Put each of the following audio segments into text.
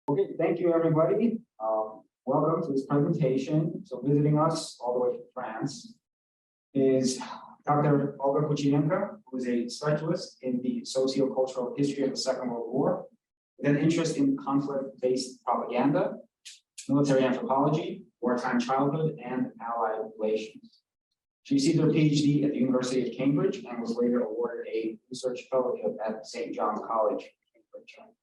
Okay, thank you, everybody. Welcome to this presentation. So visiting us all the way from France is Dr. Olga Kucherenko, who is a specialist in the socio-cultural history of the Second World War, with an interest in conflict-based propaganda, military anthropology, wartime childhood, and allied relations. She received her PhD at the University of Cambridge and was later awarded a research fellowship at St. John's College, Cambridge.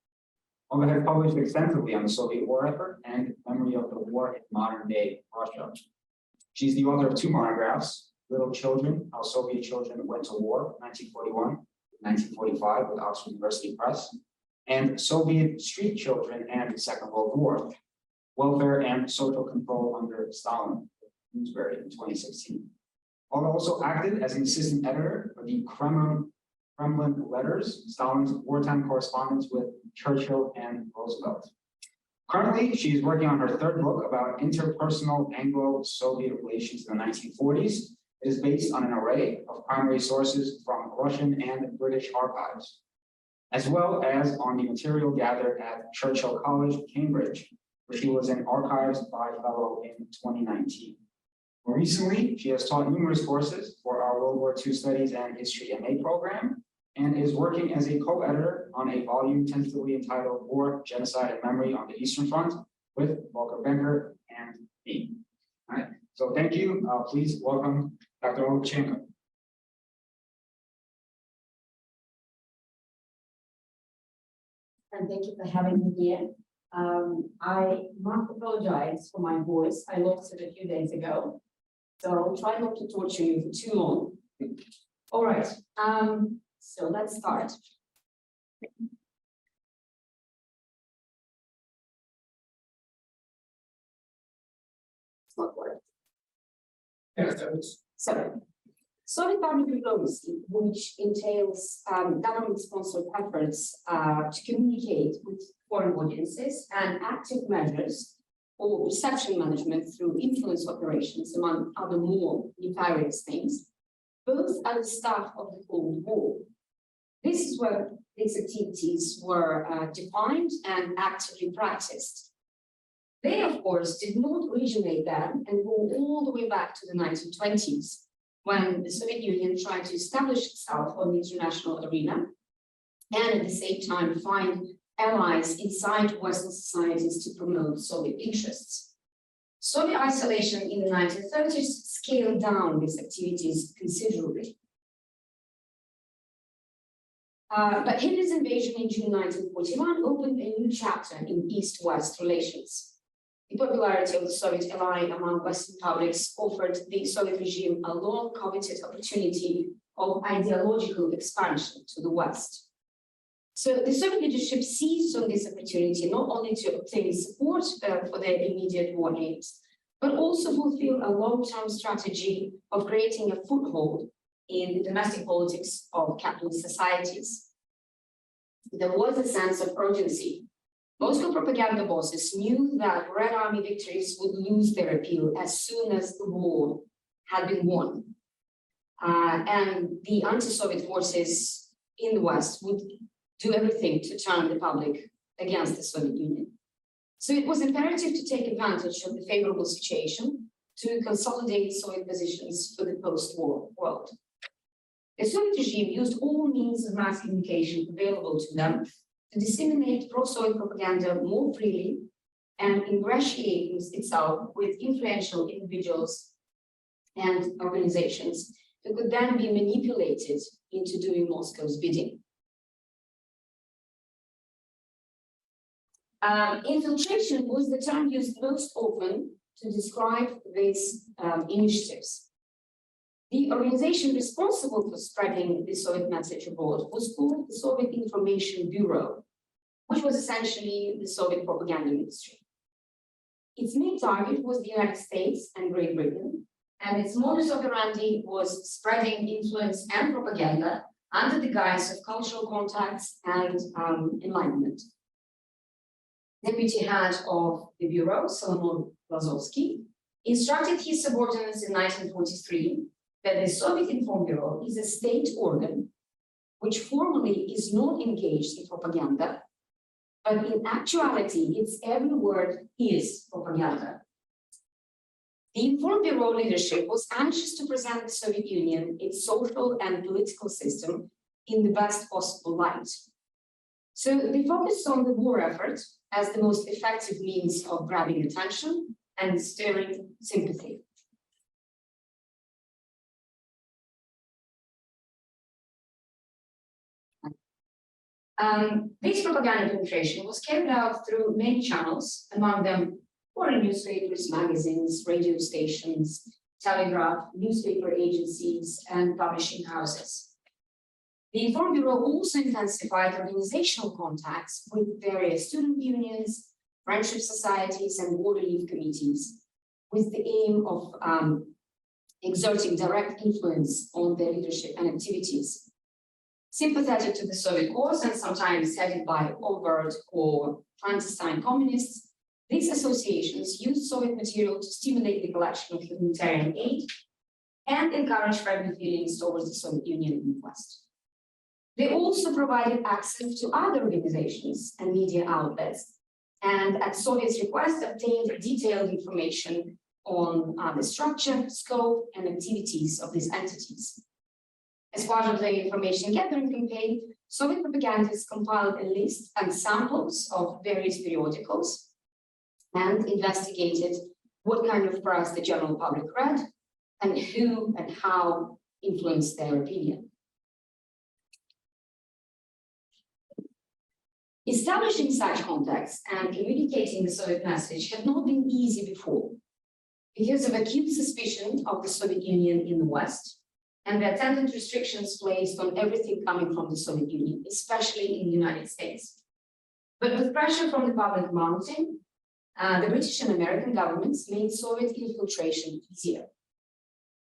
Olga has published extensively on the Soviet war effort and memory of the war in modern-day Russia. She's the author of two monographs, Little Children, How Soviet Children Went to War, 1941 1945 with Oxford University Press, and Soviet Street Children and the Second World War, Welfare and Social Control under Stalin, Newsbury in 2016. Olga also acted as an assistant editor for the Kremlin letters, Stalin's wartime correspondence with Churchill and Roosevelt. Currently, she is working on her third book about interpersonal Anglo-Soviet relations in the 1940s. It is based on an array of primary sources from Russian and British archives, as well as on the material gathered at Churchill College, Cambridge, where she was an Archives by Fellow in 2019. More recently, she has taught numerous courses for our World War II Studies and History MA program, and is working as a co-editor on a volume tentatively entitled War, Genocide, and Memory on the Eastern Front with Olga Kucherenko and me. All right, so thank you. Please welcome Dr. Olga Kucherenko. And thank you for having me here. I must apologize for my voice. I lost it a few days ago, so I'll try not to torture you for too long. All right, so let's start. It's not working. So, Soviet public diplomacy, which entails government-sponsored efforts to communicate with foreign audiences and active measures for perception management through influence operations, among other more nefarious things, both at the start of the Cold War. This is where these activities were defined and actively practiced. They, of course, did not originate then and go all the way back to the 1920s, when the Soviet Union tried to establish itself on the international arena and at the same time find allies inside Western societies to promote Soviet interests. Soviet isolation in the 1930s scaled down these activities considerably. But Hitler's invasion in June 1941 opened a new chapter in East-West relations. The popularity of the Soviet ally among Western publics offered the Soviet regime a long-coveted opportunity of ideological expansion to the West. So the Soviet leadership seized on this opportunity not only to obtain support for their immediate war aims, but also fulfill a long-term strategy of creating a foothold in the domestic politics of capitalist societies. There was a sense of urgency. Moscow propaganda bosses knew that Red Army victories would lose their appeal as soon as the war had been won. And the anti-Soviet forces in the West would do everything to turn the public against the Soviet Union. So it was imperative to take advantage of the favorable situation to consolidate Soviet positions for the post-war world. The Soviet regime used all means of mass communication available to them to disseminate pro-Soviet propaganda more freely and ingratiate itself with influential individuals and organizations that could then be manipulated into doing Moscow's bidding. Infiltration was the term used most often to describe these initiatives. The organization responsible for spreading the Soviet message abroad was called the Soviet Information Bureau, which was essentially the Soviet propaganda ministry. Its main target was the United States and Great Britain, and its modus operandi was spreading influence and propaganda under the guise of cultural contacts and enlightenment. Deputy head of the Bureau, Solomon Lazovsky, instructed his subordinates in 1943 that the Soviet Inform Bureau is a state organ which formally is not engaged in propaganda, but in actuality, its every word is propaganda. The Inform Bureau leadership was anxious to present the Soviet Union, its social and political system, in the best possible light. So they focused on the war effort as the most effective means of grabbing attention and stirring sympathy. This propaganda penetration was carried out through many channels, among them foreign newspapers, magazines, radio stations, telegraph, newspaper agencies, and publishing houses. The Inform Bureau also intensified organizational contacts with various student unions, friendship societies, and war relief committees, with the aim of exerting direct influence on their leadership and activities. Sympathetic to the Soviet cause and sometimes headed by overt or clandestine communists, these associations used Soviet material to stimulate the collection of humanitarian aid and encourage friendly feelings towards the Soviet Union in the West. They also provided access to other organizations and media outlets, and at Soviet's request obtained detailed information on the structure, scope, and activities of these entities. As part of the information gathering campaign, Soviet propagandists compiled a list and samples of various periodicals and investigated what kind of press the general public read and who and how influenced their opinion. Establishing such contacts and communicating the Soviet message had not been easy before because of acute suspicion of the Soviet Union in the West and the attendant restrictions placed on everything coming from the Soviet Union, especially in the United States. But with pressure from the public mounting, the British and American governments made Soviet infiltration easier.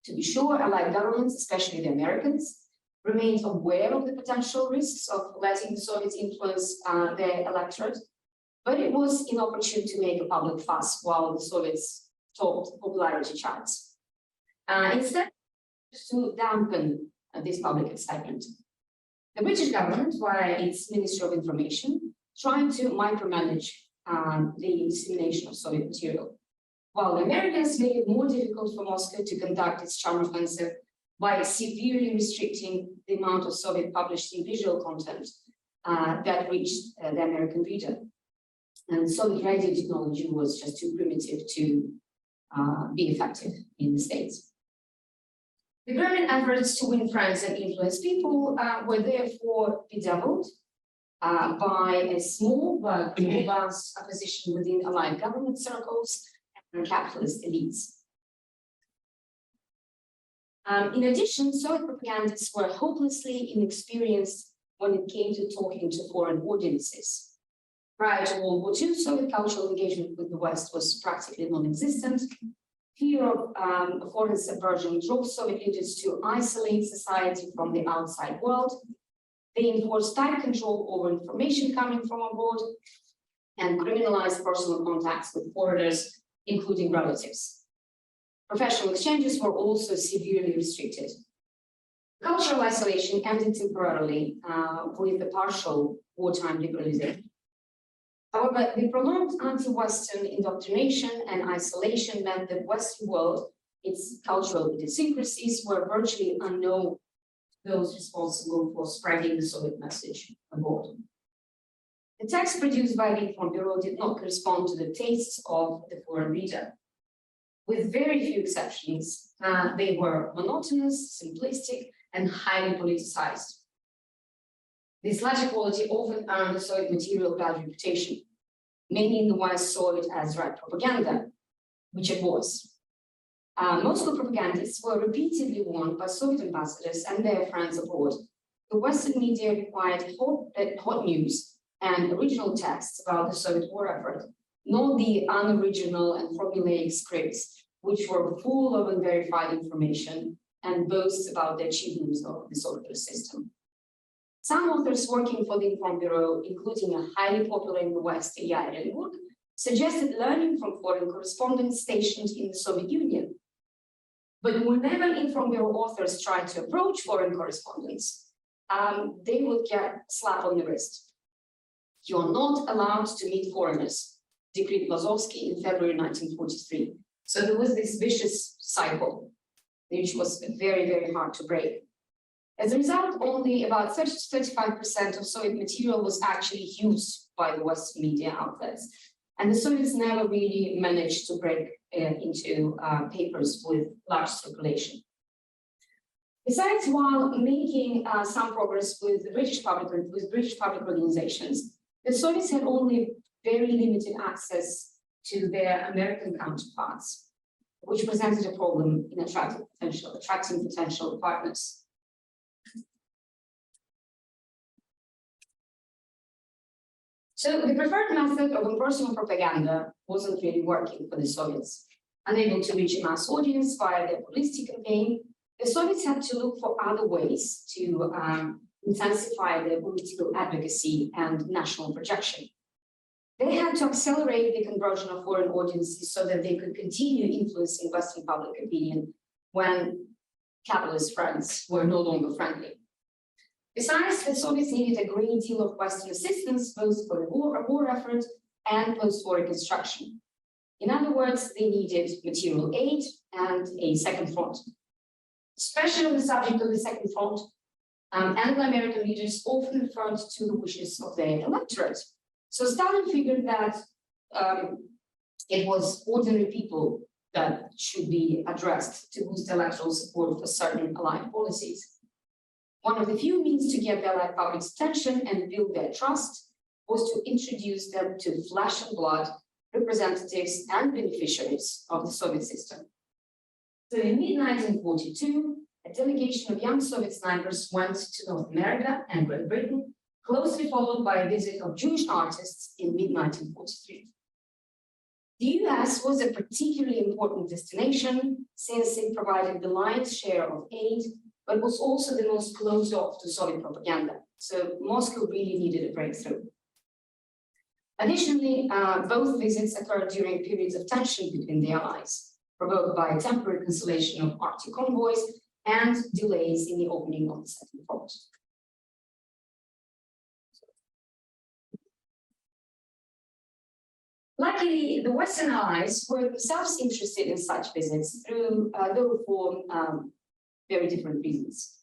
To be sure, allied governments, especially the Americans, remained aware of the potential risks of letting the Soviets influence their electorate, but it was inopportune to make a public fuss while the Soviets topped popularity charts. Instead, to dampen this public excitement, the British government, via its Ministry of Information, tried to micromanage the dissemination of Soviet material, while the Americans made it more difficult for Moscow to conduct its charm offensive by severely restricting the amount of Soviet published in visual content that reached the American reader. And Soviet radio technology was just too primitive to be effective in the States. The Kremlin efforts to win friends and influence people were therefore bedeviled by a small but robust opposition within allied government circles and capitalist elites. In addition, Soviet propagandists were hopelessly inexperienced when it came to talking to foreign audiences. Prior to World War II, Soviet cultural engagement with the West was practically non-existent. Fear of foreign subversion drove Soviet leaders to isolate society from the outside world. They enforced tight control over information coming from abroad and criminalized personal contacts with foreigners, including relatives. Professional exchanges were also severely restricted. Cultural isolation ended temporarily with the partial wartime liberalization. However, the prolonged anti-Western indoctrination and isolation meant that the Western world, its cultural idiosyncrasies, were virtually unknown to those responsible for spreading the Soviet message abroad. The text produced by the Inform Bureau did not correspond to the tastes of the foreign reader. With very few exceptions, they were monotonous, simplistic, and highly politicized. This latter quality often earned the Soviet material bad reputation. Many in the West saw it as right propaganda, which it was. Moscow propagandists were repeatedly warned by Soviet ambassadors and their friends abroad. The Western media required hot news and original texts about the Soviet war effort, not the unoriginal and formulaic scripts, which were full of unverified information and boasts about the achievements of the Soviet system. Some authors working for the Inform Bureau, including a highly popular in the West, Yair Elburg, suggested learning from foreign correspondents stationed in the Soviet Union. But whenever Inform Bureau authors tried to approach foreign correspondents, they would get a slap on the wrist. You are not allowed to meet foreigners, decreed Lazovsky in February 1943. So there was this vicious cycle, which was very, very hard to break. As a result, only about 30 to 35% of Soviet material was actually used by the Western media outlets. And the Soviets never really managed to break into papers with large circulation. Besides, while making some progress with British public organizations, the Soviets had only very limited access to their American counterparts, which presented a problem in attracting potential partners. So the preferred method of impersonal propaganda wasn't really working for the Soviets. Unable to reach a mass audience via their publicity campaign, the Soviets had to look for other ways to intensify their political advocacy and national projection. They had to accelerate the conversion of foreign audiences so that they could continue influencing Western public opinion when capitalist friends were no longer friendly. Besides, the Soviets needed a great deal of Western assistance, both for the war effort and post-war reconstruction. In other words, they needed material aid and a second front. Especially on the subject of the second front, Anglo-American leaders often referred to the wishes of their electorate. So Stalin figured that it was ordinary people that should be addressed to boost electoral support for certain Allied policies. One of the few means to get the Allied public's attention and build their trust was to introduce them to flesh and blood representatives and beneficiaries of the Soviet system. So in mid-1942, a delegation of young Soviet snipers went to North America and Great Britain, closely followed by a visit of Jewish artists in mid-1943. The US was a particularly important destination since it provided the lion's share of aid, but was also the most closed off to Soviet propaganda. So Moscow really needed a breakthrough. Additionally, both visits occurred during periods of tension between the allies, provoked by a temporary cancellation of Arctic convoys and delays in the opening of the second front. Luckily, the Western allies were themselves interested in such visits through, though for very different reasons.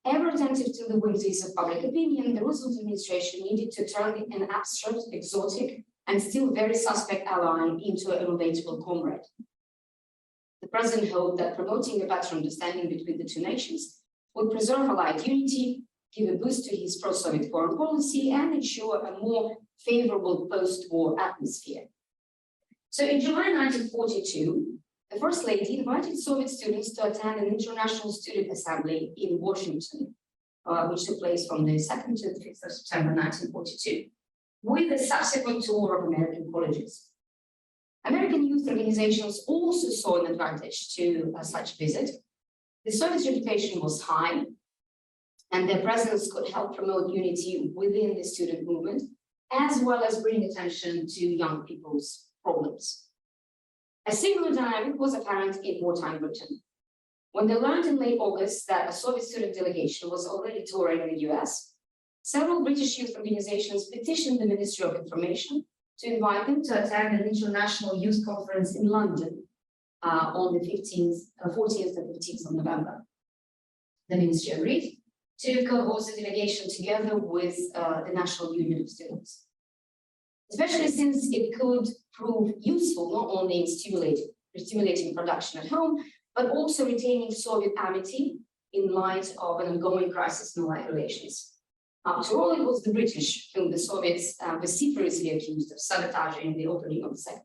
Ever attentive to the whimsies of public opinion, the Roosevelt administration needed to turn an abstract, exotic, and still very suspect ally into a relatable comrade. The president hoped that promoting a better understanding between the two nations would preserve Allied unity, give a boost to his pro-Soviet foreign policy, and ensure a more favorable post-war atmosphere. So in July 1942, the First Lady invited Soviet students to attend an international student assembly in Washington, which took place from the 2nd to the 5th of September 1942, with a subsequent tour of American colleges. American youth organizations also saw an advantage to such a visit. The Soviets' reputation was high, and their presence could help promote unity within the student movement, as well as bring attention to young people's problems. A similar dynamic was apparent in wartime Britain. When they learned in late August that a Soviet student delegation was already touring in the US, several British youth organizations petitioned the Ministry of Information to invite them to attend an international youth conference in London on the 14th and 15th of November. The ministry agreed to co-host the delegation together with the National Union of Students, especially since it could prove useful not only in stimulating production at home, but also retaining Soviet amity in light of an ongoing crisis in Allied relations. After all, it was the British whom the Soviets vociferously accused of sabotaging the opening of the sector,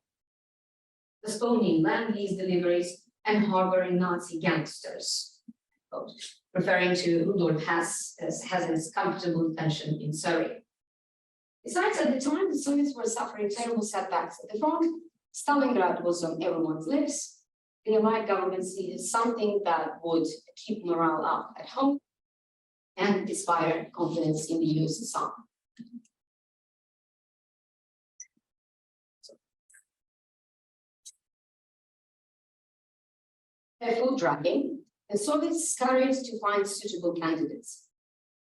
postponing land lease deliveries, and harboring Nazi gangsters, referring to Rudolf Hess's comfortable detention in Surrey. Besides, at the time, the Soviets were suffering terrible setbacks at the front. Stalingrad was on everyone's lips. The Allied governments needed something that would keep morale up at home and inspire confidence in the USSR. Careful dragging, the Soviets scurried to find suitable candidates.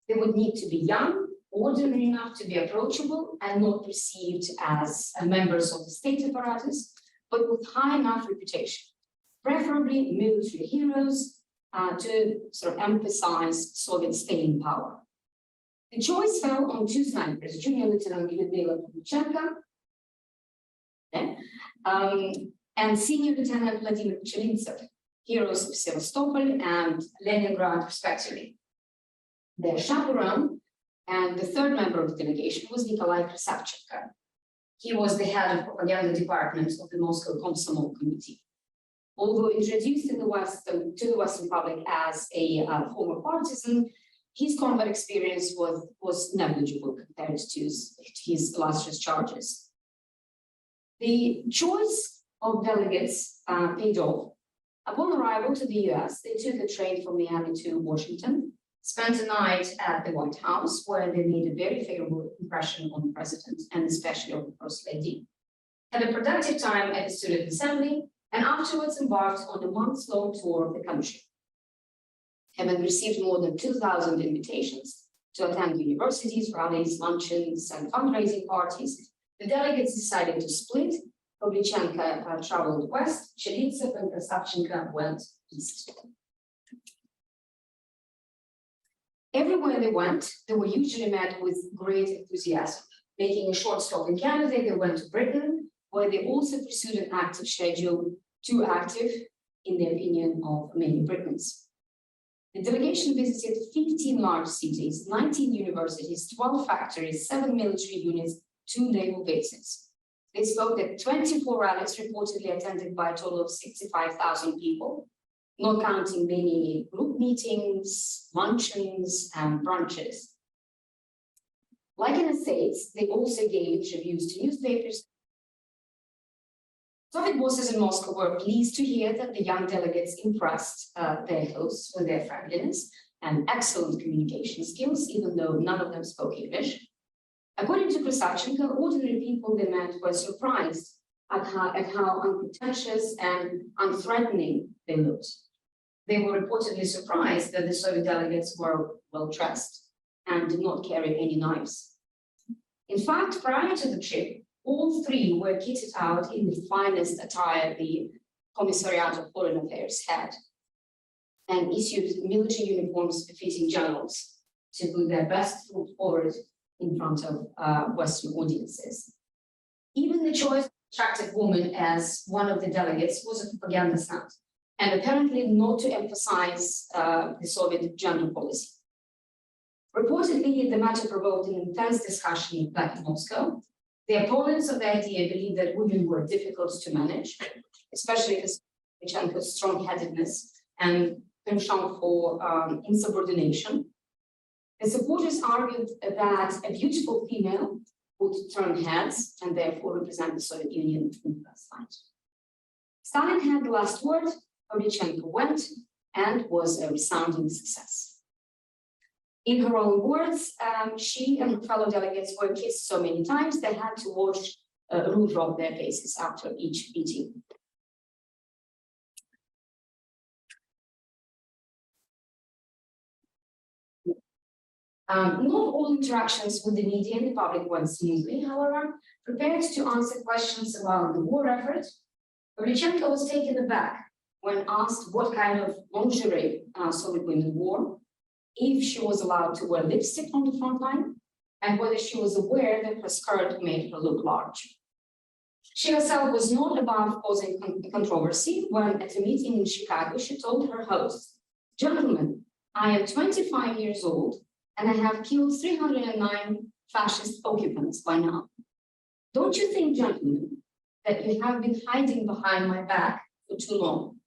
They would need to be young, ordinary enough to be approachable and not perceived as members of the state apparatus, but with high enough reputation, preferably military heroes, to sort of emphasize Soviet staying power. The choice fell on two snipers, Junior Lieutenant Kucherenko and Senior Lieutenant Vladimir Chilintsev, heroes of Sevastopol and Leningrad, respectively. Their chaperone and the third member of the delegation was Nikolai Krasavchenko. He was the head of propaganda department of the Moscow Komsomol Committee. Although introduced in the West to the Western public as a former partisan, his combat experience was negligible compared to his illustrious charges. The choice of delegates paid off. Upon arrival to the US, they took a train from Miami to Washington, spent a night at the White House, where they made a very favorable impression on the president and especially on the First Lady, had a productive time at the Student Assembly, and afterwards embarked on a months-long tour of the country. Having received more than 2,000 invitations to attend universities, rallies, luncheons, and fundraising parties, the delegates decided to split. Pavlichenko traveled west, Chilintsev and Krasavchenko went east. Everywhere they went, they were usually met with great enthusiasm. Making a short stop in Canada, they went to Britain, where they also pursued an active schedule, too active, in the opinion of many Britons. The delegation visited 15 large cities, 19 universities, 12 factories, 7 military units, 2 naval bases. They spoke at 24 rallies reportedly attended by a total of 65,000 people, not counting many group meetings, luncheons, and brunches. Like in the States, they also gave interviews to newspapers. Soviet bosses in Moscow were pleased to hear that the young delegates impressed their hosts with their friendliness and excellent communication skills, even though none of them spoke English. According to Krasavchenko, ordinary people they met were surprised at how unpretentious and unthreatening they looked. They were reportedly surprised that the Soviet delegates were well dressed and did not carry any knives. In fact, prior to the trip, all three were kitted out in the finest attire the Commissariat of Foreign Affairs had, and issued military uniforms befitting generals to put their best foot forward in front of Western audiences. Even the choice of attractive woman as one of the delegates was a propaganda stunt, and apparently not to emphasize the Soviet gender policy. Reportedly, the matter provoked an intense discussion back in Moscow. The opponents of the idea believed that women were difficult to manage, especially because Kucherenko's strong-headedness and penchant for insubordination. The supporters argued that a beautiful female would turn heads and therefore represent the Soviet Union in the first fight. Stalin had the last word. Pavlichenko went and was a resounding success. In her own words, she and her fellow delegates were kissed so many times they had to wash rouge off their faces after each meeting. Not all interactions with the media and the public went smoothly, however. Prepared to answer questions about the war effort, Pavlichenko was taken aback when asked what kind of lingerie Soviet women wore, if she was allowed to wear lipstick on the front line, and whether she was aware that her skirt made her look large. She herself was not above causing controversy when at a meeting in Chicago, she told her host, "Gentlemen, I am 25 years old and I have killed 309 fascist occupants by now. Don't you think, gentlemen, that you have been hiding behind my back for too long?"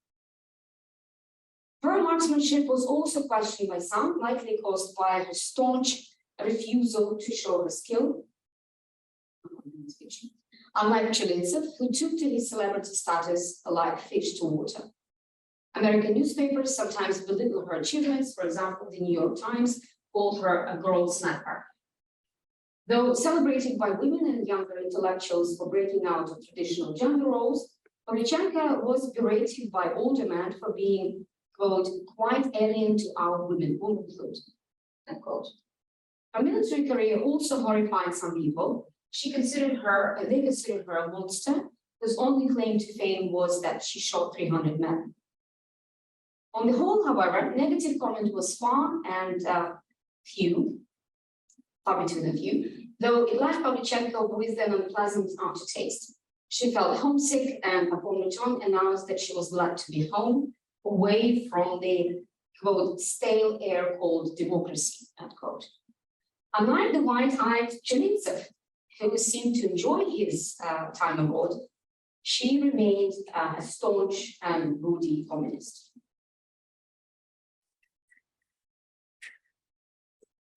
Her marksmanship was also questioned by some, likely caused by her staunch refusal to show her skill. Unlike Chilintsev, who took to his celebrity status like fish to water. American newspapers sometimes belittle her achievements. For example, the New York Times called her a girl sniper. Though celebrated by women and younger intellectuals for breaking out of traditional gender roles, Pavlichenko was berated by older men for being, quote, quite alien to our womanhood, unquote. Her military career also horrified some people. They considered her a monster whose only claim to fame was that she shot 300 men. On the whole, however, negative comment was far and few, far between a few, though it left Kucherenko with an unpleasant aftertaste. She felt homesick and upon return announced that she was glad to be home, away from the, quote, stale air called democracy, unquote. Unlike the white-eyed Chernivtsev, who seemed to enjoy his time abroad, she remained a staunch and moody communist.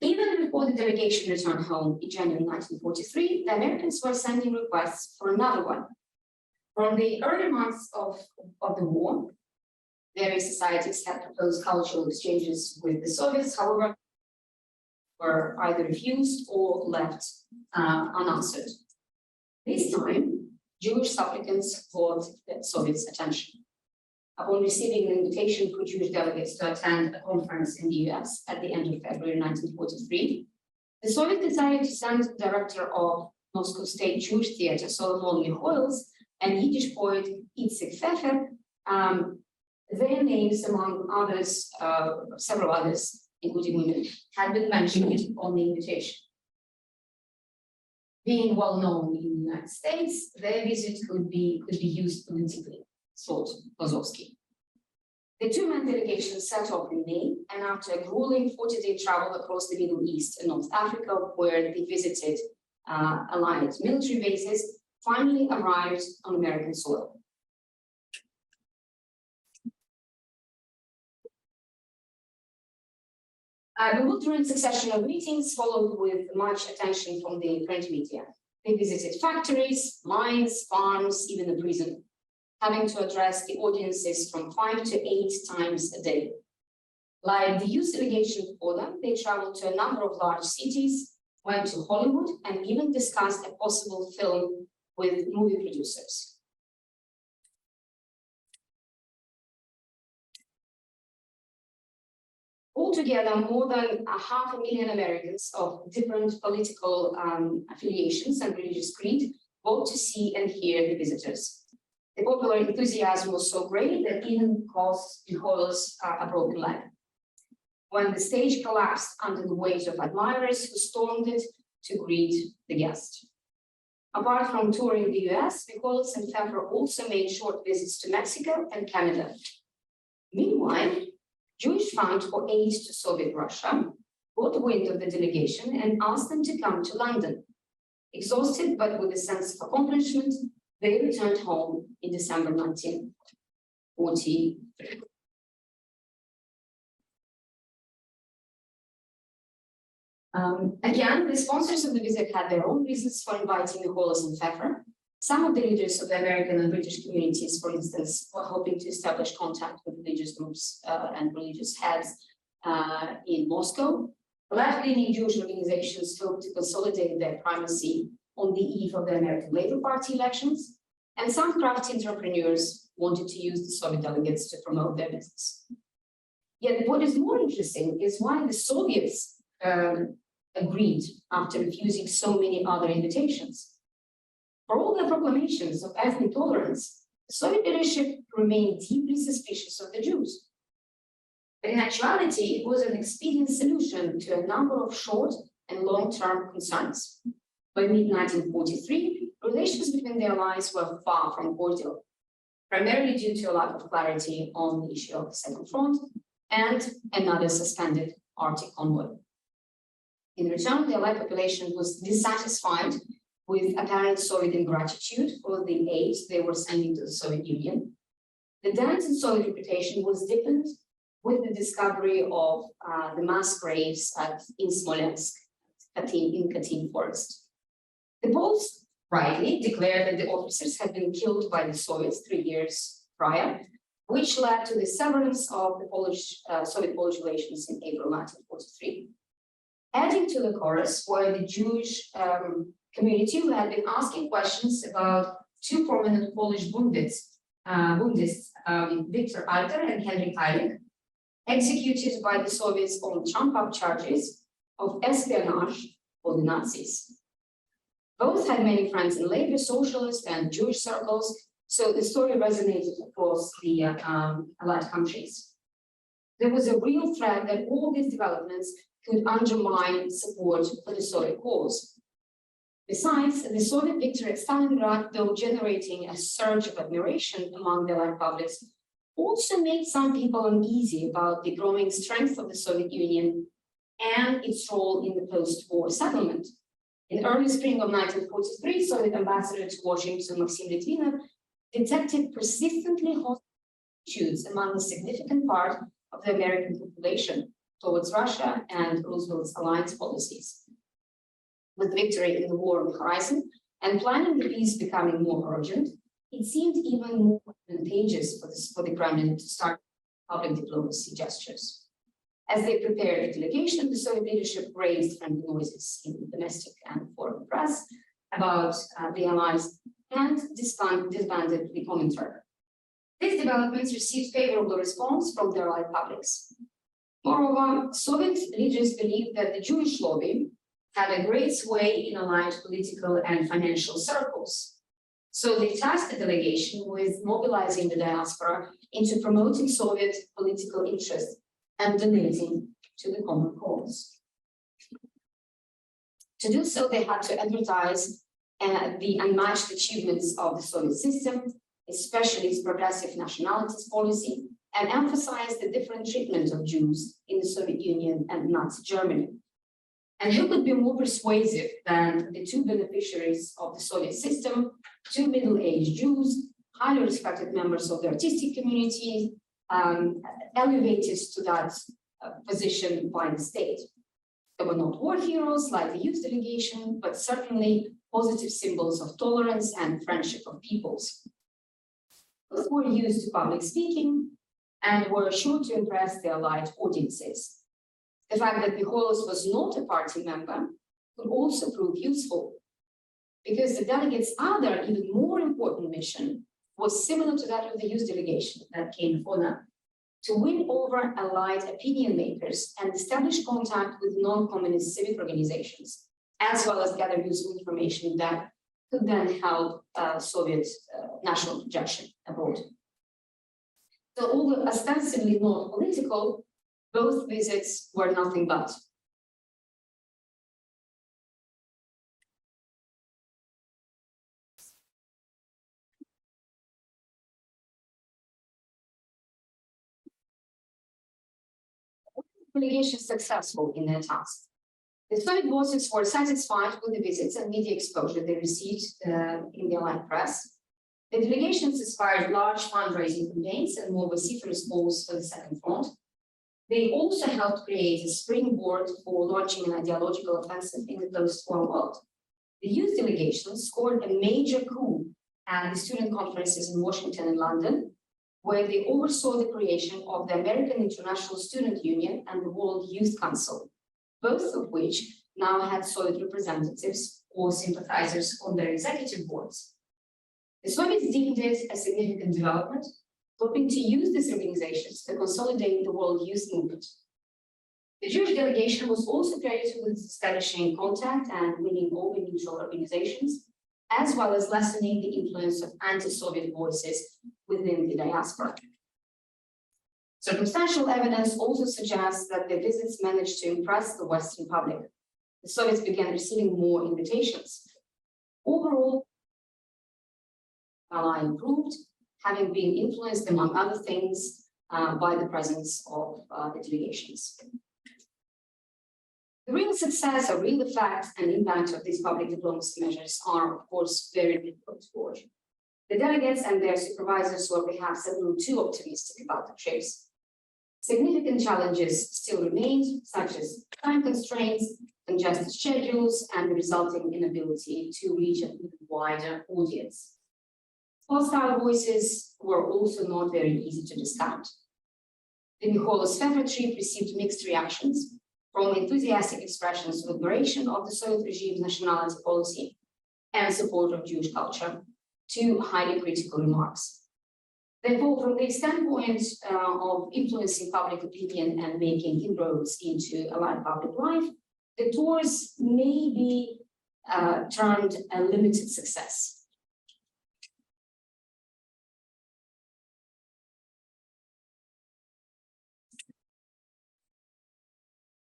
Even before the delegation returned home in January 1943, the Americans were sending requests for another one. From the early months of the war, various societies had proposed cultural exchanges with the Soviets, however, were either refused or left unanswered. This time, Jewish supplicants caught the Soviets' attention. Upon receiving an invitation for Jewish delegates to attend a conference in the US at the end of February 1943, the Soviets decided to send the director of Moscow State Jewish Theater, Solomon Mikhoels, and Yiddish poet Itzik Pfeffer, their names, among others, several others, including women, had been mentioned on the invitation. Being well known in the United States, their visit could be used politically, thought Kozlovsky. The two-man delegation set off in May, and after a grueling 40-day travel across the Middle East and North Africa, where they visited Allied military bases, finally arrived on American soil. A bewildering succession of meetings followed with much attention from the print media. They visited factories, mines, farms, even a prison, having to address the audiences from 5 to 8 times a day. Like the youth delegation before them, they traveled to a number of large cities, went to Hollywood, and even discussed a possible film with movie producers. Altogether, more than 500,000 Americans of different political affiliations and religious creed vote to see and hear the visitors. The popular enthusiasm was so great that even caused Mikhoels a broken leg. When the stage collapsed under the weight of admirers who stormed it to greet the guest. Apart from touring the US, Mikhoels and Pfeffer also made short visits to Mexico and Canada. Meanwhile, Jewish Fund for Aid to Soviet Russia caught wind of the delegation and asked them to come to London. Exhausted but with a sense of accomplishment, they returned home in December 1943. Again, the sponsors of the visit had their own reasons for inviting Mikhoels and Pfeffer. Some of the leaders of the American and British communities, for instance, were hoping to establish contact with religious groups and religious heads in Moscow. Left-leaning Jewish organizations hoped to consolidate their primacy on the eve of the American Labor Party elections, and some crafty entrepreneurs wanted to use the Soviet delegates to promote their business. Yet what is more interesting is why the Soviets agreed after refusing so many other invitations. For all the proclamations of ethnic tolerance, the Soviet leadership remained deeply suspicious of the Jews. But in actuality, it was an expedient solution to a number of short and long-term concerns. By mid-1943, relations between the allies were far from cordial, primarily due to a lack of clarity on the issue of the Second Front and another suspended Arctic convoy. In return, the Allied population was dissatisfied with apparent Soviet ingratitude for the aid they were sending to the Soviet Union. The dent in Soviet reputation was deepened with the discovery of the mass graves in Smolensk, in Katyn Forest. The Poles rightly declared that the officers had been killed by the Soviets 3 years prior, which led to the severance of the Soviet-Polish relations in April 1943. Adding to the chorus were the Jewish community who had been asking questions about two prominent Polish Bundists, Victor Alter and Henryk Eilig, executed by the Soviets on trump-up charges of espionage for the Nazis. Both had many friends in labor, socialist, and Jewish circles, so the story resonated across the Allied countries. There was a real threat that all these developments could undermine support for the Soviet cause. Besides, the Soviet victory at Stalingrad, though generating a surge of admiration among the Allied publics, also made some people uneasy about the growing strength of the Soviet Union and its role in the post-war settlement. In early spring of 1943, Soviet ambassador to Washington, Maxim Litvinov, detected persistently hostile attitudes among a significant part of the American population towards Russia and Roosevelt's alliance policies. With victory in the war on the horizon and planning the peace becoming more urgent, it seemed even more advantageous for the Kremlin to start public diplomacy gestures. As they prepared the delegation, the Soviet leadership raised friendly noises in the domestic and foreign press about the Allies and disbanded the Comintern. These developments received favorable response from the Allied publics. Moreover, Soviet leaders believed that the Jewish lobby had a great sway in Allied political and financial circles. So they tasked the delegation with mobilizing the diaspora into promoting Soviet political interests and donating to the common cause. To do so, they had to advertise the unmatched achievements of the Soviet system, especially its progressive nationalities policy, and emphasize the different treatment of Jews in the Soviet Union and Nazi Germany. And who could be more persuasive than the two beneficiaries of the Soviet system, two middle-aged Jews, highly respected members of the artistic community, elevated to that position by the state. They were not war heroes like the youth delegation, but certainly positive symbols of tolerance and friendship of peoples. Both were used to public speaking and were sure to impress the Allied audiences. The fact that Mikhailos was not a party member could also prove useful, because the delegates' other, even more important mission was similar to that of the youth delegation that came before them, to win over Allied opinion makers and establish contact with non-communist civic organizations, as well as gather useful information that could then help Soviet national projection abroad. So although ostensibly not political, both visits were nothing but. Delegation successful in their task. The Soviet bosses were satisfied with the visits and media exposure they received in the Allied press. The delegations inspired large fundraising campaigns and more vociferous calls for the Second Front. They also helped create a springboard for launching an ideological offensive in the post-war world. The youth delegations scored a major coup at the student conferences in Washington and London, where they oversaw the creation of the American International Student Union and the World Youth Council, both of which now had Soviet representatives or sympathizers on their executive boards. The Soviets deemed it a significant development, hoping to use these organizations to consolidate the world youth movement. The Jewish delegation was also credited with establishing contact and winning over neutral organizations, as well as lessening the influence of anti-Soviet voices within the diaspora. Circumstantial evidence also suggests that the visits managed to impress the Western public. The Soviets began receiving more invitations. Overall, Ally improved, having been influenced, among other things, by the presence of the delegations. The real success or real effect and impact of these public diplomacy measures are, of course, very difficult to gauge. The delegates and their supervisors were perhaps a little too optimistic about the trips. Significant challenges still remained, such as time constraints, congested schedules, and the resulting inability to reach an even wider audience. Hostile voices were also not very easy to discount. The Mikhailos Fevra trip received mixed reactions, from enthusiastic expressions of admiration of the Soviet regime's nationality policy and support of Jewish culture, to highly critical remarks. Therefore, from the standpoint of influencing public opinion and making inroads into Allied public life, the tours may be termed a limited success.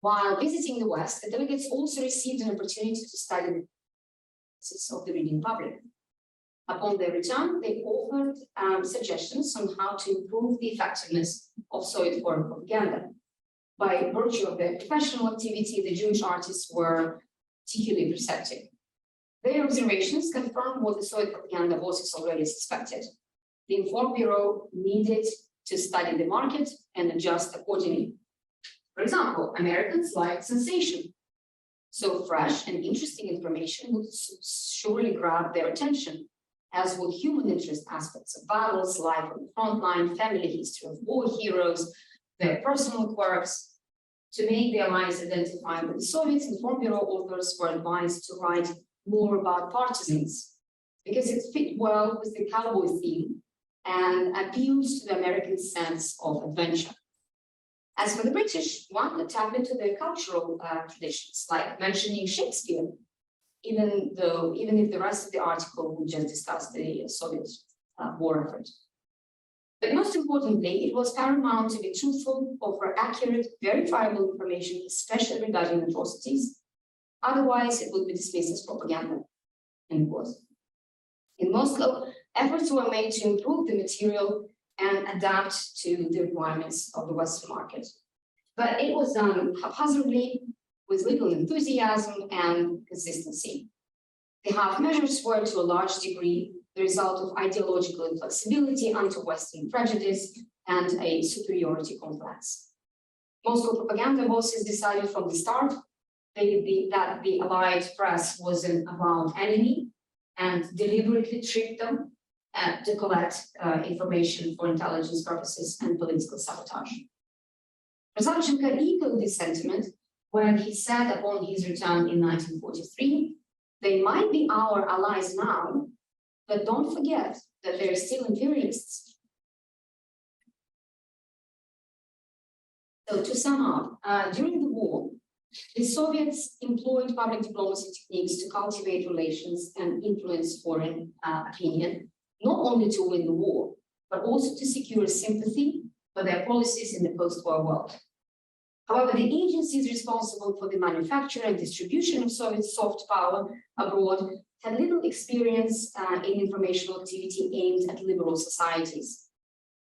While visiting the West, the delegates also received an opportunity to study the process of the reading public. Upon their return, they offered suggestions on how to improve the effectiveness of Soviet foreign propaganda. By virtue of their professional activity, the Jewish artists were particularly perceptive. Their observations confirmed what the Soviet propaganda bosses already suspected. The Inform Bureau needed to study the market and adjust accordingly. For example, Americans like sensation. So fresh and interesting information would surely grab their attention, as would human interest aspects of battles, life on the front line, family history of war heroes, their personal quirks. To make the Allies identify with the Soviets, Inform Bureau authors were advised to write more about partisans, because it fit well with the cowboy theme and appealed to the American sense of adventure. As for the British, one would tap into their cultural traditions, like mentioning Shakespeare, even if the rest of the article would just discuss the Soviet war effort. But most importantly, it was paramount to be truthful, offer accurate, verifiable information, especially regarding atrocities. Otherwise, it would be dismissed as propaganda. And it was. In Moscow, efforts were made to improve the material and adapt to the requirements of the Western market. But it was done haphazardly, with little enthusiasm and consistency. The half measures were, to a large degree, the result of ideological inflexibility under Western prejudice and a superiority complex. Moscow propaganda bosses decided from the start that the Allied press was an avowed enemy and deliberately tricked them to collect information for intelligence purposes and political sabotage. Rozalchenko echoed this sentiment when he said upon his return in 1943, "They might be our allies now, but don't forget that they're still imperialists." So to sum up, during the war, the Soviets employed public diplomacy techniques to cultivate relations and influence foreign opinion, not only to win the war, but also to secure sympathy for their policies in the post-war world. However, the agencies responsible for the manufacture and distribution of Soviet soft power abroad had little experience in informational activity aimed at liberal societies.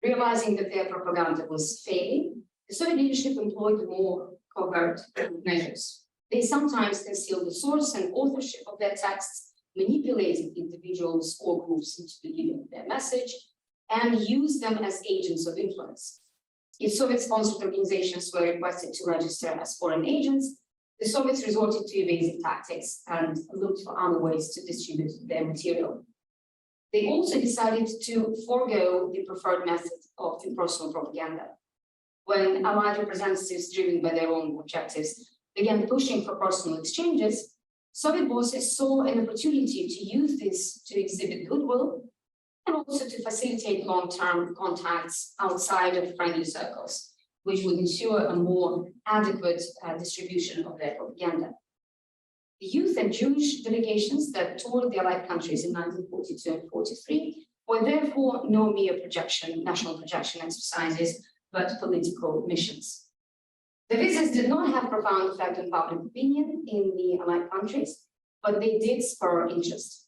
Realizing that their propaganda was failing, the Soviet leadership employed more covert measures. They sometimes concealed the source and authorship of their texts, manipulated individuals or groups into believing their message, and used them as agents of influence. If Soviet-sponsored organizations were requested to register as foreign agents, the Soviets resorted to evasive tactics and looked for other ways to distribute their material. They also decided to forego the preferred method of impersonal propaganda. When Allied representatives, driven by their own objectives, began pushing for personal exchanges, Soviet bosses saw an opportunity to use this to exhibit goodwill and also to facilitate long-term contacts outside of friendly circles, which would ensure a more adequate distribution of their propaganda. The youth and Jewish delegations that toured the Allied countries in 1942 and 43 were therefore no mere national projection exercises, but political missions. The visits did not have profound effect on public opinion in the Allied countries, but they did spur interest.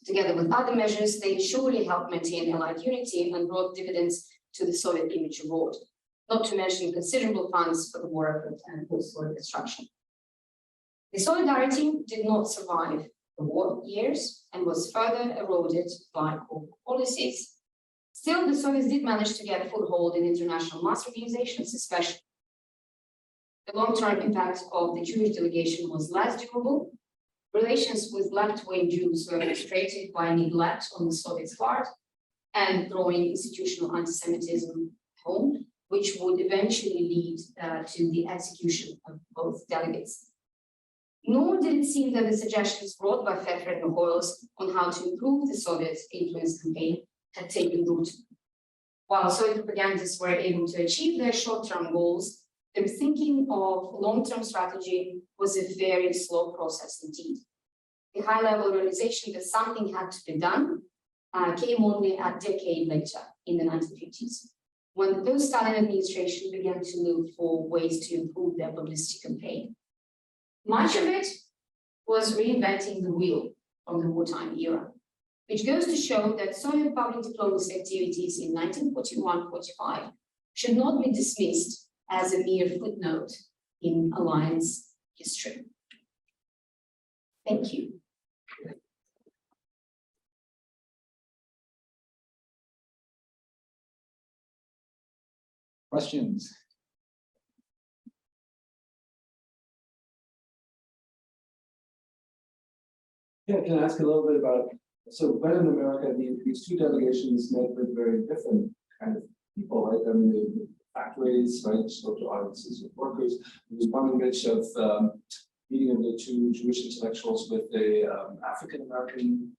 Together with other measures, they surely helped maintain Allied unity and brought dividends to the Soviet image abroad, not to mention considerable funds for the war effort and post-war reconstruction. The solidarity did not survive the war years and was further eroded by corporate policies. Still, the Soviets did manage to get a foothold in international mass organizations, especially. The long-term impact of the Jewish delegation was less durable. Relations with left-wing Jews were frustrated by neglect on the Soviets' part and growing institutional anti-Semitism at home, which would eventually lead to the execution of both delegates. Nor did it seem that the suggestions brought by Pfeffer and Hoyles on how to improve the Soviet influence campaign had taken root. While Soviet propagandists were able to achieve their short-term goals, their thinking of long-term strategy was a very slow process indeed. The high-level realization that something had to be done came only a decade later in the 1950s, when the post-Stalin administration began to look for ways to improve their publicity campaign. Much of it was reinventing the wheel from the wartime era, which goes to show that Soviet public diplomacy activities in 1941-45 should not be dismissed as a mere footnote in alliance history. Thank you. Questions? Yeah, can I ask a little bit about, so when in America, these two delegations met with very different kind of people, right? I mean, the factories, right, social audiences of workers. There was one image of meeting of the two Jewish intellectuals with a African-American,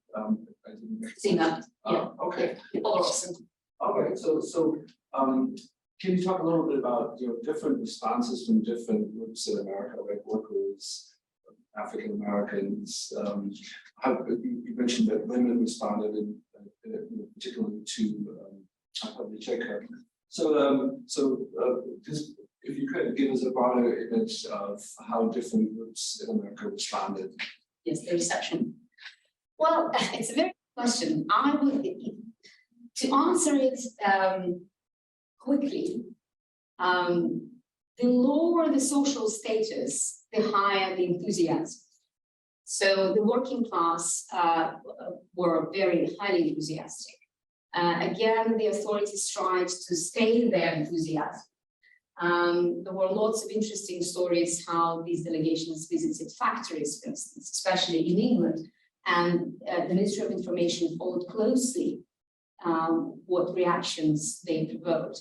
See that? Yeah. Okay. Awesome. Okay, so can you talk a little bit about different responses from different groups in America, like workers, African Americans? You mentioned that women responded, particularly to Havlicek. So just if you could give us a broader image of how different groups in America responded. Yes, the reception. Well, it's a very good question. I would, to answer it quickly, the lower the social status, the higher the enthusiasm. So the working class were very highly enthusiastic. Again, the authorities tried to stay their enthusiasm. There were lots of interesting stories how these delegations visited factories, for instance, especially in England, and the Ministry of Information followed closely what reactions they provoked.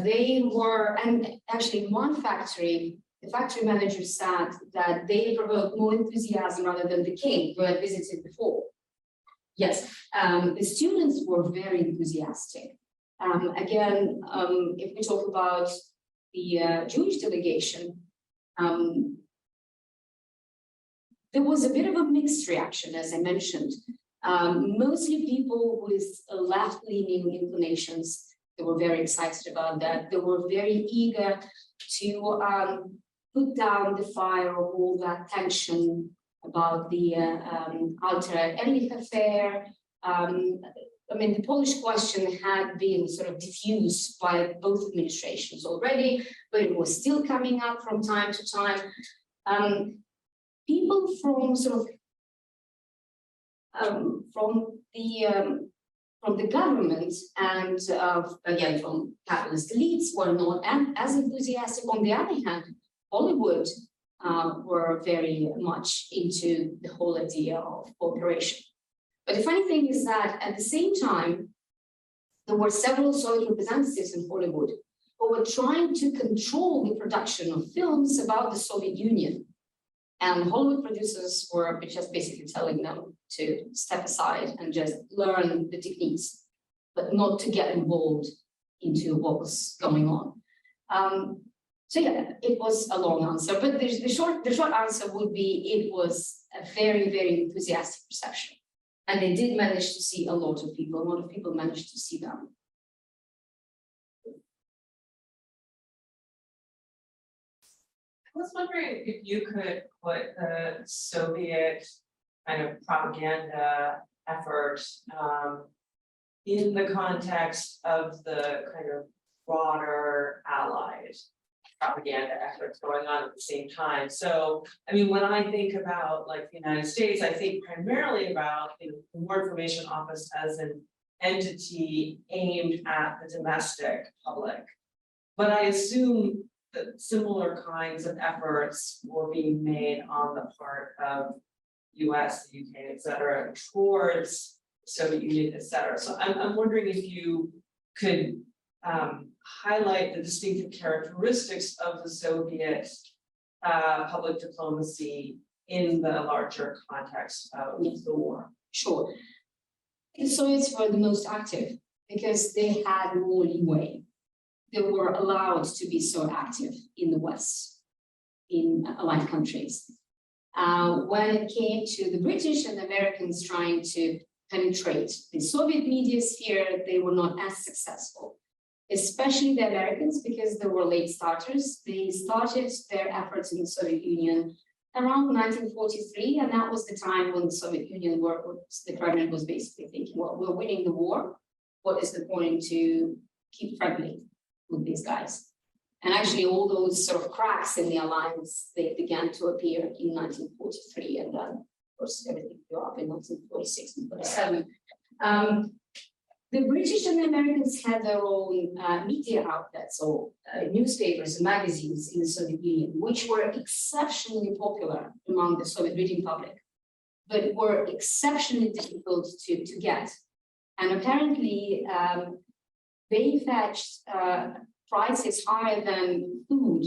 They were, and actually in one factory, the factory manager said that they provoked more enthusiasm rather than the king who had visited before. Yes, the students were very enthusiastic. Again, if we talk about the Jewish delegation, there was a bit of a mixed reaction, as I mentioned. Mostly people with left-leaning inclinations, they were very excited about that. They were very eager to put down the fire of all that tension about the Alter Ehrlich affair. I mean, the Polish question had been sort of diffused by both administrations already, but it was still coming up from time to time. People from sort of from the government and again from capitalist elites were not as enthusiastic. On the other hand, Hollywood were very much into the whole idea of cooperation. But the funny thing is that at the same time, there were several Soviet representatives in Hollywood who were trying to control the production of films about the Soviet Union. And Hollywood producers were just basically telling them to step aside and just learn the techniques, but not to get involved into what was going on. So yeah, it was a long answer, but the short answer would be it was a very, very enthusiastic reception. And they did manage to see a lot of people managed to see them. I was wondering if you could put the Soviet kind of propaganda effort in the context of the kind of broader Allied propaganda efforts going on at the same time. So, I mean, when I think about like the United States, I think primarily about the War Information Office as an entity aimed at the domestic public. But I assume that similar kinds of efforts were being made on the part of US, the UK, et cetera, towards the Soviet Union, et cetera. So I'm wondering if you could highlight the distinctive characteristics of the Soviet public diplomacy in the larger context of the war. Sure. The Soviets were the most active because they had more leeway. They were allowed to be so active in the West. in allied countries. When it came to the British and Americans trying to penetrate the Soviet media sphere, they were not as successful, especially the Americans, because they were late starters. They started their efforts in the Soviet Union around 1943, and that was the time when the Soviet Union the Kremlin was basically thinking, well, we're winning the war. What is the point to keep friendly with these guys? And actually, all those sort of cracks in the alliance, they began to appear in 1943, and then, of course, everything blew up in 1946 and 47. The British and the Americans had their own media outlets, or newspapers and magazines in the Soviet Union, which were exceptionally popular among the Soviet reading public, but were exceptionally difficult to get. And apparently, they fetched prices higher than food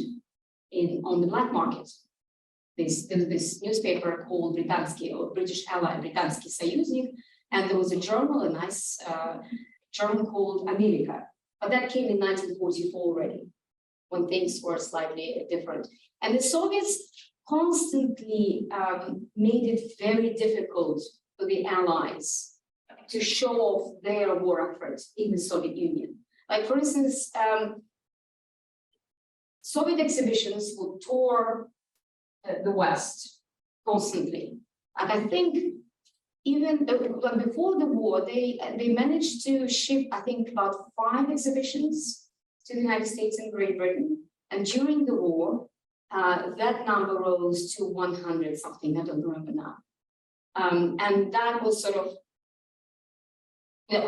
on the black market. There was this newspaper called Britansky, or British Ally, Britansky Союзник, and there was a journal, a nice journal called America, but that came in 1944 already, when things were slightly different. And the Soviets constantly made it very difficult for the Allies to show off their war efforts in the Soviet Union. Like, for instance, Soviet exhibitions would tour the West constantly. And I think even before the war, they managed to ship, I think, about 5 exhibitions to the United States and Great Britain. And during the war, that number rose to 100 something, I don't remember now. And that was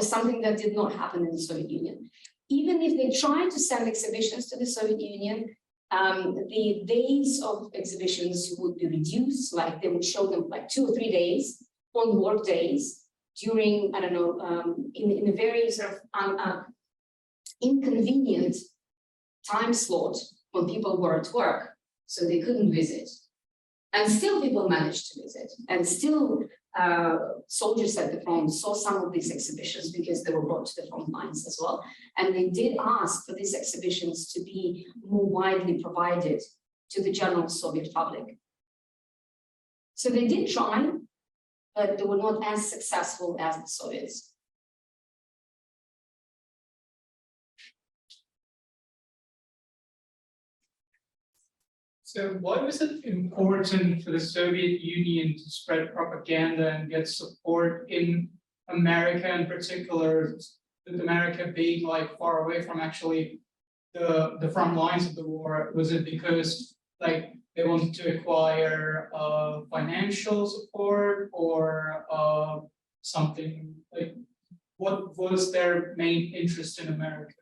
something that did not happen in the Soviet Union. Even if they tried to send exhibitions to the Soviet Union, the days of exhibitions would be reduced, like they would show them like 2 or 3 days on work days during, I don't know, in a very sort of inconvenient time slot when people were at work, so they couldn't visit. And still people managed to visit, and still soldiers at the front saw some of these exhibitions because they were brought to the front lines as well. And they did ask for these exhibitions to be more widely provided to the general Soviet public. So they did try, but they were not as successful as the Soviets. So why was it important for the Soviet Union to spread propaganda and get support in America in particular, with America being like far away from actually the front lines of the war? Was it because like they wanted to acquire financial support, or something like, what was their main interest in America?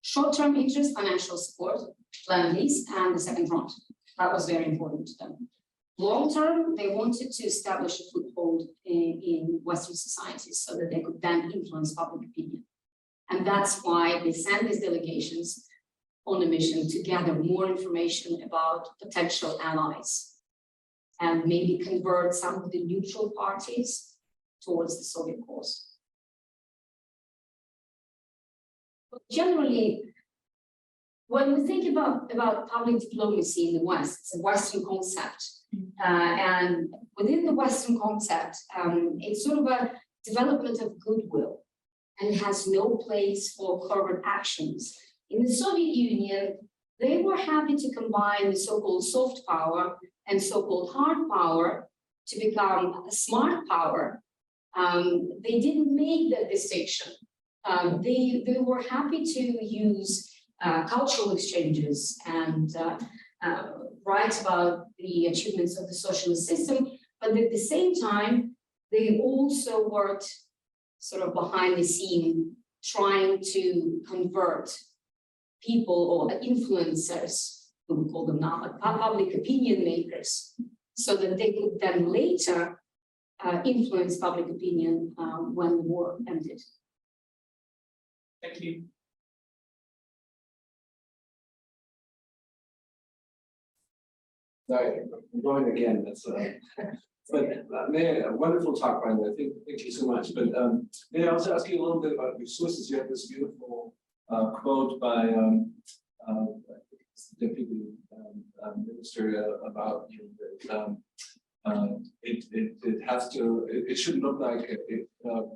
Short-term interest, financial support, Lend-Lease, and the Second Front. That was very important to them. Long-term, they wanted to establish a foothold in Western societies so that they could then influence public opinion. And that's why they sent these delegations on a mission to gather more information about potential allies and maybe convert some of the neutral parties towards the Soviet cause. But generally, when we think about public diplomacy in the West, it's a Western concept. And within the Western concept, it's sort of a development of goodwill, and it has no place for covert actions. In the Soviet Union, they were happy to combine the so-called soft power and so-called hard power to become a smart power. They didn't make that distinction. They were happy to use cultural exchanges and write about the achievements of the socialist system, but at the same time, they also worked sort of behind the scene, trying to convert people or influencers, who we call them now, like public opinion makers, so that they could then later influence public opinion when the war ended. Thank you. Sorry, I'm going again, that's but a wonderful talk, by the way, thank you so much. But may I also ask you a little bit about your sources? You have this beautiful quote by deputy minister about it has to it shouldn't look like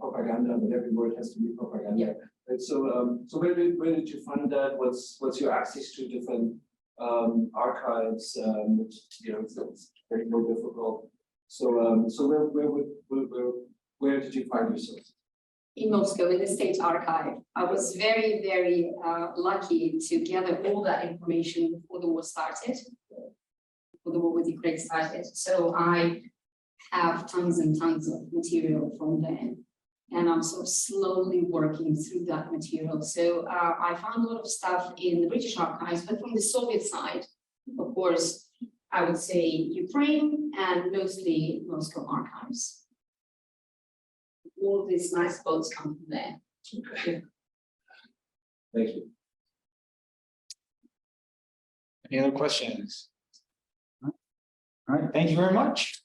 propaganda, but every word has to be propaganda. Yeah. And so where did you find that? What's your access to different archives? Which, it's very more difficult. So where did you find yourself? In Moscow, in the State Archive. I was very, very lucky to gather all that information before the war started, before the war with Ukraine started. So I have tons and tons of material from then, and I'm sort of slowly working through that material. So I found a lot of stuff in the British archives, but from the Soviet side, of course, I would say Ukraine and mostly Moscow archives. All of these nice quotes come from there. Okay. Thank you. Any other questions? All right, thank you very much.